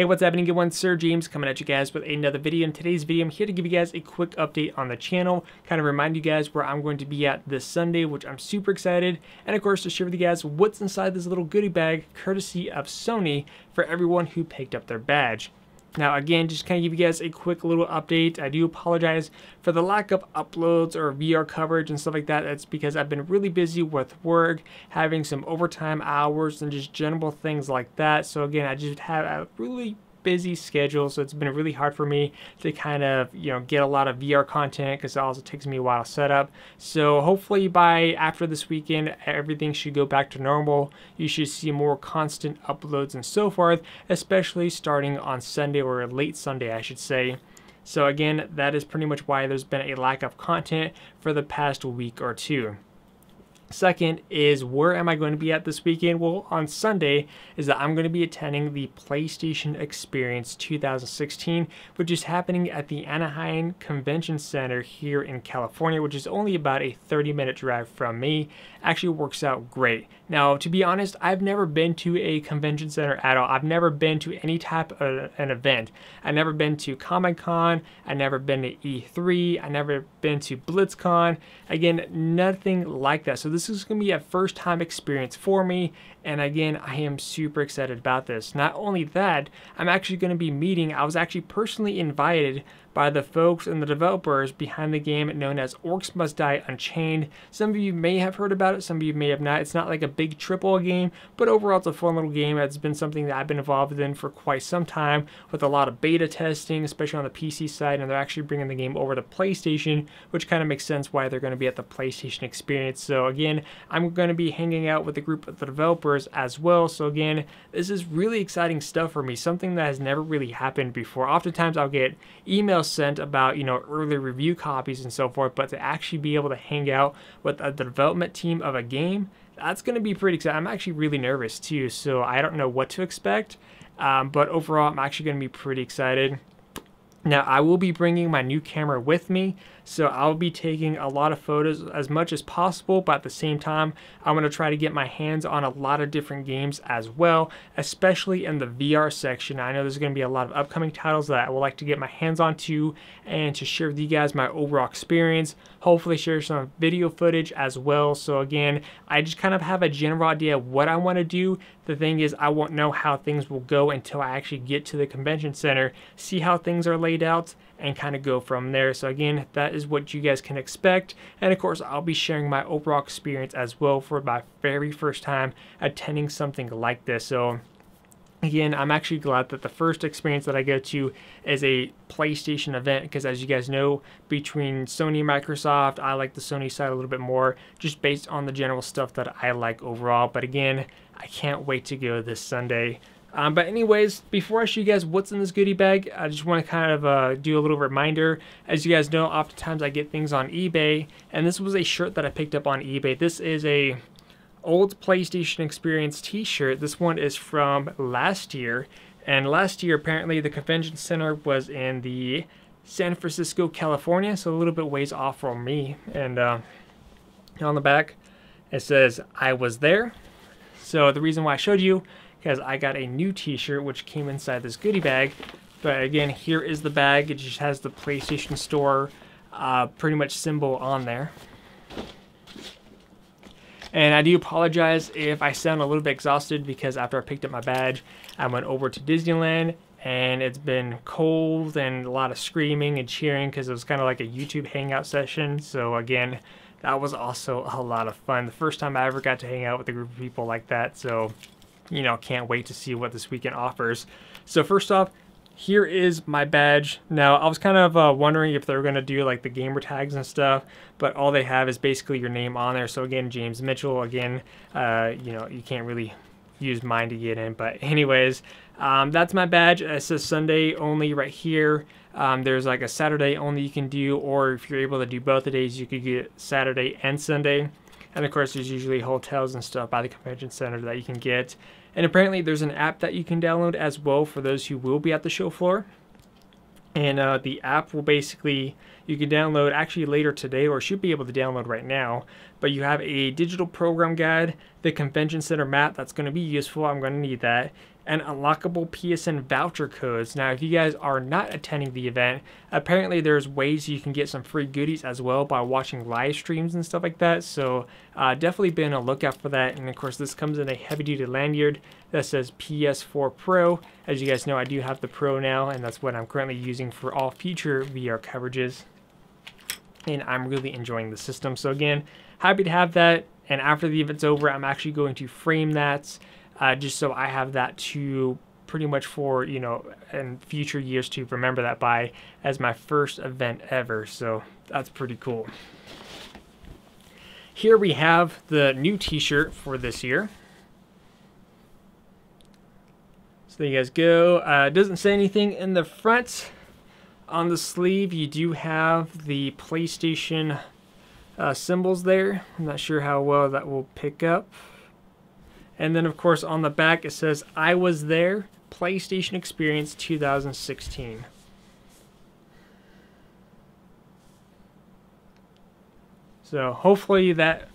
Hey, what's happening, good one? SirJames coming at you guys with another video. In today's video, I'm here to give you guys a quick update on the channel, kind of remind you guys where I'm going to be at this Sunday, which I'm super excited, and of course to share with you guys what's inside this little goodie bag, courtesy of Sony, for everyone who picked up their badge. Now again, just kind of give you guys a quick little update. I do apologize for the lack of uploads or VR coverage and stuff like that. That's because I've been really busy with work, having some overtime hours and just general things like that. So again, I just have a really busy schedule, so it's been really hard for me to kind of get a lot of VR content because it also takes me a while to set up. So hopefully by after this weekend everything should go back to normal. You should see more constant uploads and so forth, especially starting on Sunday, or late Sunday I should say. So again, that is pretty much why there's been a lack of content for the past week or two. Second is, where am I going to be at this weekend? Well, on Sunday is that I'm going to be attending the PlayStation Experience 2016, which is happening at the Anaheim Convention Center here in California, which is only about a 30-minute drive from me. Actually works out great. Now, to be honest, I've never been to a convention center at all. I've never been to any type of an event. I've never been to Comic-Con. I've never been to E3. I've never been to BlitzCon. Again, nothing like that. So this is going to be a first-time experience for me, and again, I am super excited about this. Not only that, I'm actually going to be meeting, I was actually personally invited by the folks and the developers behind the game known as Orcs Must Die Unchained. Some of you may have heard about it, some of you may have not. It's not like a big AAA game, but overall it's a fun little game. It's been something that I've been involved in for quite some time, with a lot of beta testing, especially on the PC side, and they're actually bringing the game over to PlayStation, which kind of makes sense why they're going to be at the PlayStation Experience. So again, I'm going to be hanging out with a group of the developers as well. So again, this is really exciting stuff for me, something that has never really happened before. Oftentimes I'll get emails sent about early review copies and so forth, but to actually be able to hang out with the development team of a game, that's going to be pretty exciting. I'm actually really nervous too, so I don't know what to expect, but overall I'm actually going to be pretty excited. Now, I will be bringing my new camera with me, so I'll be taking a lot of photos as much as possible, but at the same time, I'm going to try to get my hands on a lot of different games as well, especially in the VR section. I know there's going to be a lot of upcoming titles that I would like to get my hands on to, and to share with you guys my overall experience, hopefully share some video footage as well. So again, I just kind of have a general idea of what I want to do. The thing is, I won't know how things will go until I actually get to the convention center, see how things are laid out, and kind of go from there. So again, that is what you guys can expect, and of course I'll be sharing my overall experience as well for my very first time attending something like this. So again, I'm actually glad that the first experience that I go to is a PlayStation event, because as you guys know, between Sony and Microsoft, I like the Sony side a little bit more, just based on the general stuff that I like overall. But again, I can't wait to go this Sunday. But anyways, before I show you guys what's in this goodie bag, I just want to kind of do a little reminder. As you guys know, oftentimes I get things on eBay, and this was a shirt that I picked up on eBay. This is a old PlayStation Experience t-shirt. This one is from last year, and last year apparently the convention center was in the San Francisco, California, so a little bit ways off from me. And on the back it says I was there. So the reason why I showed you, because I got a new t-shirt which came inside this goodie bag. But again, here is the bag. It just has the PlayStation Store pretty much symbol on there. And I do apologize if I sound a little bit exhausted, because after I picked up my badge, I went over to Disneyland, and it's been cold and a lot of screaming and cheering, because it was kind of like a YouTube hangout session. So again, that was also a lot of fun. The first time I ever got to hang out with a group of people like that. So can't wait to see what this weekend offers. So first off, here is my badge. Now, I was kind of wondering if they were going to do like the gamer tags and stuff, but all they have is basically your name on there. So again, James Mitchell. Again, you can't really use mine to get in, but anyways, that's my badge. It says Sunday only right here. There's like a Saturday only you can do, or if you're able to do both the days, you could get Saturday and Sunday. And of course, there's usually hotels and stuff by the convention center that you can get. And apparently there's an app that you can download as well for those who will be at the show floor. And the app will basically, you can download actually later today, or should be able to download right now. But you have a digital program guide, the convention center map, that's going to be useful. I'm going to need that. and unlockable PSN voucher codes. Now, if you guys are not attending the event, apparently there's ways you can get some free goodies as well by watching live streams and stuff like that. So definitely be on a lookout for that. And of course, this comes in a heavy-duty lanyard that says PS4 Pro. As you guys know, I do have the Pro now, and that's what I'm currently using for all future VR coverages. And I'm really enjoying the system. So again, happy to have that. And after the event's over, I'm actually going to frame that just so I have that to pretty much for, you know, in future years to remember that by as my first event ever. So that's pretty cool. Here we have the new t-shirt for this year. So there you guys go. It doesn't say anything in the front. On the sleeve, you do have the PlayStation symbols there. I'm not sure how well that will pick up. And then, of course, on the back, it says, "I was there, PlayStation Experience 2016. So hopefully that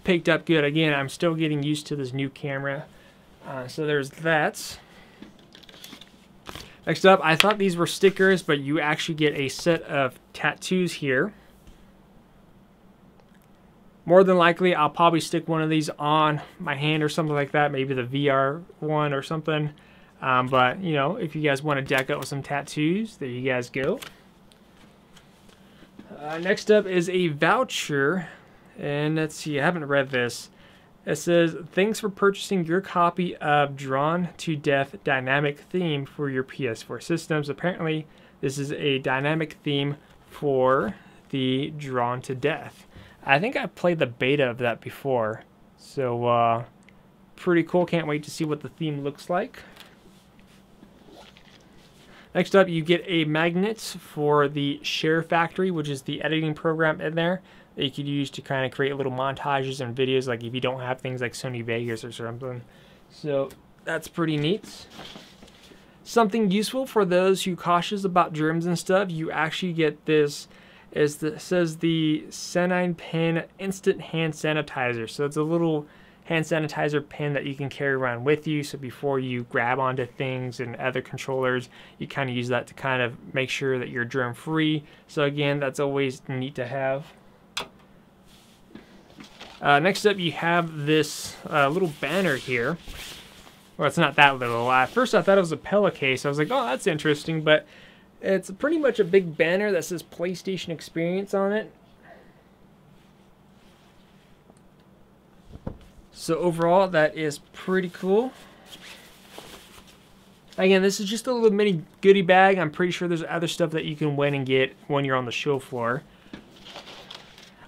picked up good. Again, I'm still getting used to this new camera. So there's that. Next up, I thought these were stickers, but you actually get a set of tattoos here. More than likely, I'll probably stick one of these on my hand or something like that. Maybe the VR one or something. But, you know, if you guys want to deck out with some tattoos, there you guys go. Next up is a voucher. And let's see, I haven't read this. It says, "Thanks for purchasing your copy of Drawn to Death dynamic theme for your PS4 systems." Apparently, this is a dynamic theme for the Drawn to Death. I think I played the beta of that before. So, pretty cool. Can't wait to see what the theme looks like. Next up, you get a magnet for the Share Factory, which is the editing program in there that you could use to kind of create little montages and videos, like if you don't have things like Sony Vegas or something. So that's pretty neat. Something useful for those who are cautious about germs and stuff, you actually get this. It says the Senine Pen Instant Hand Sanitizer. So it's a little hand sanitizer pen that you can carry around with you. So before you grab onto things and other controllers, you kind of use that to kind of make sure that you're germ free. So again, that's always neat to have. Next up, you have this little banner here. Well, it's not that little. At first, I thought it was a pillow case. I was like, oh, that's interesting, but it's pretty much a big banner that says PlayStation Experience on it. So overall, that is pretty cool. Again, this is just a little mini goodie bag. I'm pretty sure there's other stuff that you can win and get when you're on the show floor.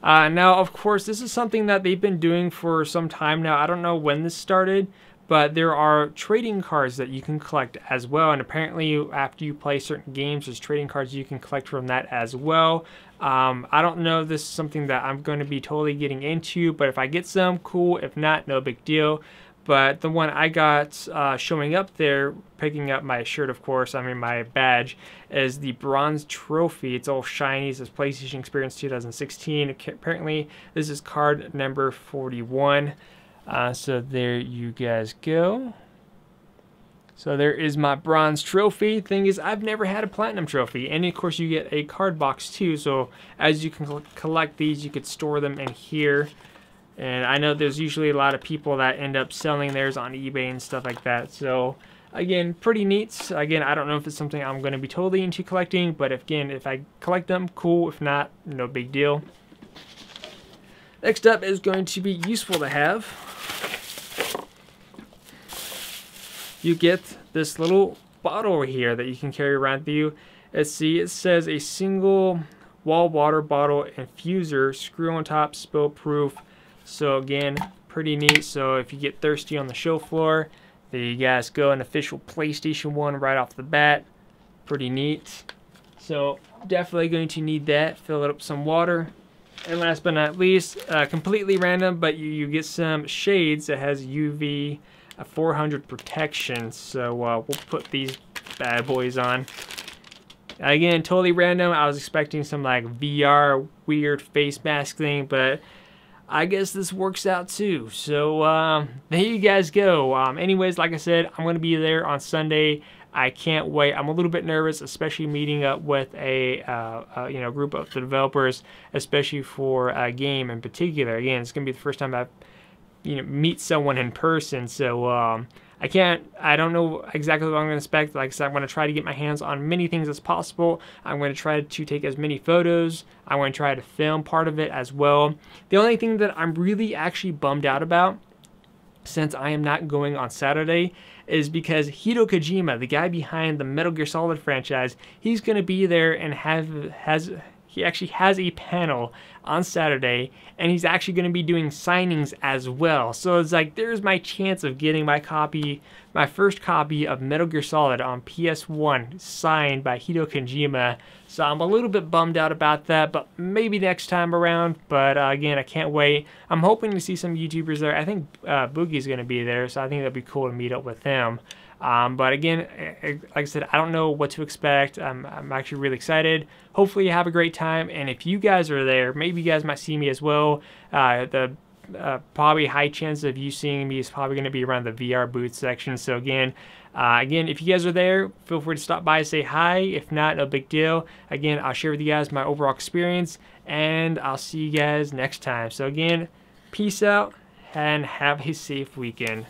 Now, of course, this is something that they've been doing for some time now. I don't know when this started, but there are trading cards that you can collect as well. And apparently, after you play certain games, there's trading cards you can collect from that as well. I don't know if this is something that I'm going to be totally getting into, but if I get some, cool. If not, no big deal. But the one I got showing up there, picking up my shirt, of course, I mean my badge, is the bronze trophy. It's all shiny. It says PlayStation Experience 2016. Apparently, this is card number 41. So there you guys go. So there is my bronze trophy. Thing is, I've never had a platinum trophy. And of course, you get a card box too. So as you can collect these, you could store them in here. And I know there's usually a lot of people that end up selling theirs on eBay and stuff like that. So again, pretty neat. Again, I don't know if it's something I'm going to be totally into collecting, but if I collect them, cool. If not, no big deal. Next up is going to be useful to have. You get this little bottle here that you can carry around with you. Let's see, it says a single wall water bottle infuser, screw on top, spill proof. So again, pretty neat. So if you get thirsty on the show floor, there you guys go, an official PlayStation 1 right off the bat. Pretty neat. So definitely going to need that. Fill it up with some water. And last but not least, completely random, but you get some shades that has UV 400 protection. So we'll put these bad boys on. Again, totally random. I was expecting some like VR weird face mask thing, but I guess this works out too. So there you guys go. Anyways, like I said, I'm going to be there on Sunday. I can't wait. I'm a little bit nervous, especially meeting up with a group of the developers, especially for a game in particular. Again, it's going to be the first time I've meet someone in person. So I don't know exactly what I'm going to expect. Like I said, I'm going to try to get my hands on many things as possible. I'm going to try to take as many photos. I'm going to try to film part of it as well. The only thing that I'm really actually bummed out about, since I am not going on Saturday, is because Hideo Kojima, the guy behind the Metal Gear Solid franchise, he's going to be there and he actually has a panel on Saturday, and he's actually going to be doing signings as well. So it's like, there's my chance of getting my first copy of Metal Gear Solid on PS1 signed by Hideo Kojima. So I'm a little bit bummed out about that, but maybe next time around. But again, I can't wait. I'm hoping to see some YouTubers there. I think Boogie's going to be there, so I think that'd be cool to meet up with him. But again, like I said, I don't know what to expect. I'm actually really excited. Hopefully you have a great time, and if you guys are there, maybe you guys might see me as well. The probably high chance of you seeing me is probably going to be around the VR booth section. So again, if you guys are there, feel free to stop by and say hi. If not, no big deal. Again, I'll share with you guys my overall experience, and I'll see you guys next time. So again, peace out and have a safe weekend.